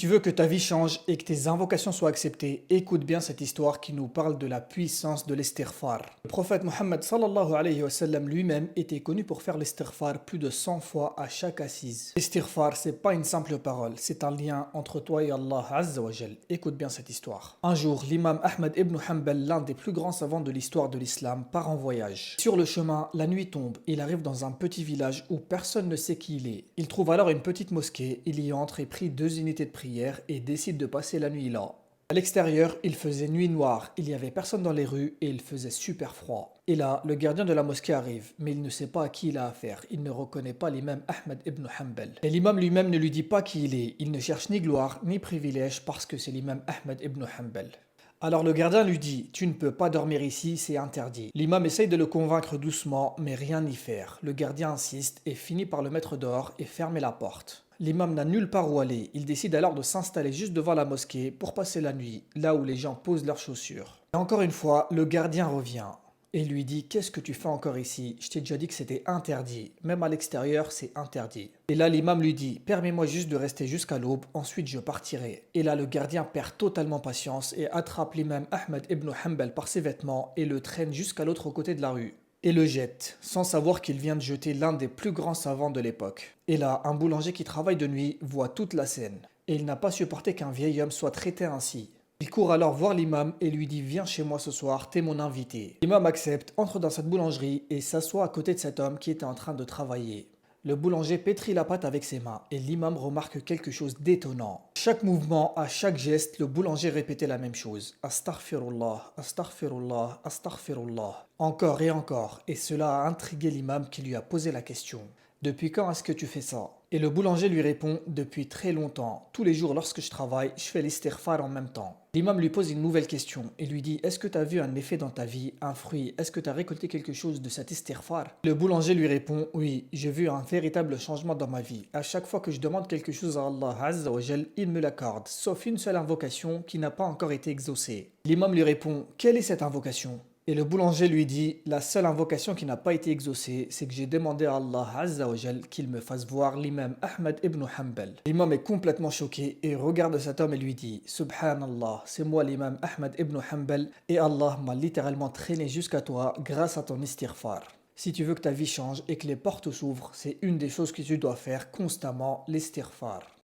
Tu veux que ta vie change et que tes invocations soient acceptées, écoute bien cette histoire qui nous parle de la puissance de l'istighfar. Le prophète Mohammed sallallahu alayhi wa sallam lui-même était connu pour faire l'istighfar plus de 100 fois à chaque assise. L'istighfar, c'est pas une simple parole, c'est un lien entre toi et Allah Azza wa Jal. Écoute bien cette histoire. Un jour, l'imam Ahmed ibn Hanbal, l'un des plus grands savants de l'histoire de l'islam, part en voyage. Sur le chemin, la nuit tombe. Il arrive dans un petit village où personne ne sait qui il est. Il trouve alors une petite mosquée, il y entre et prie 2 unités de prière et décide de passer la nuit là. À l'extérieur, il faisait nuit noire, il n'y avait personne dans les rues et il faisait super froid. Et là, le gardien de la mosquée arrive, mais il ne sait pas à qui il a affaire, il ne reconnaît pas l'imam Ahmed ibn Hanbal. Et l'imam lui-même ne lui dit pas qui il est, il ne cherche ni gloire ni privilège parce que c'est l'imam Ahmed ibn Hanbal. Alors le gardien lui dit, tu ne peux pas dormir ici, c'est interdit. L'imam essaye de le convaincre doucement, mais rien n'y faire. Le gardien insiste et finit par le mettre dehors et fermer la porte. L'imam n'a nulle part où aller, il décide alors de s'installer juste devant la mosquée pour passer la nuit, là où les gens posent leurs chaussures. Et encore une fois, le gardien revient et lui dit, qu'est-ce que tu fais encore ici? Je t'ai déjà dit que c'était interdit, même à l'extérieur c'est interdit. Et là l'imam lui dit, permets-moi juste de rester jusqu'à l'aube, ensuite je partirai. Et là le gardien perd totalement patience et attrape l'imam Ahmed ibn Hanbal par ses vêtements et le traîne jusqu'à l'autre côté de la rue et le jette, sans savoir qu'il vient de jeter l'un des plus grands savants de l'époque. Et là, un boulanger qui travaille de nuit voit toute la scène, et il n'a pas supporté qu'un vieil homme soit traité ainsi. Il court alors voir l'imam et lui dit, viens chez moi ce soir, t'es mon invité. L'imam accepte, entre dans cette boulangerie et s'assoit à côté de cet homme qui était en train de travailler. Le boulanger pétrit la pâte avec ses mains et l'imam remarque quelque chose d'étonnant. Chaque mouvement, à chaque geste, le boulanger répétait la même chose. Astaghfirullah, astaghfirullah, astaghfirullah. Encore et encore, et cela a intrigué l'imam qui lui a posé la question. Depuis quand est-ce que tu fais ça? Et le boulanger lui répond, depuis très longtemps. Tous les jours lorsque je travaille, je fais l'istighfar en même temps. L'imam lui pose une nouvelle question et lui dit, est-ce que tu as vu un effet dans ta vie, un fruit? Est-ce que tu as récolté quelque chose de cet istighfar? Le boulanger lui répond, oui, j'ai vu un véritable changement dans ma vie. À chaque fois que je demande quelque chose à Allah Azza wa Jal, il me l'accorde, sauf une seule invocation qui n'a pas encore été exaucée. L'imam lui répond, quelle est cette invocation? Et le boulanger lui dit, la seule invocation qui n'a pas été exaucée, c'est que j'ai demandé à Allah Azza wa Jal qu'il me fasse voir l'imam Ahmed ibn Hanbal. L'imam est complètement choqué et regarde cet homme et lui dit, Subhanallah, c'est moi l'imam Ahmed ibn Hanbal et Allah m'a littéralement traîné jusqu'à toi grâce à ton istighfar. Si tu veux que ta vie change et que les portes s'ouvrent, c'est une des choses que tu dois faire constamment, l'istighfar.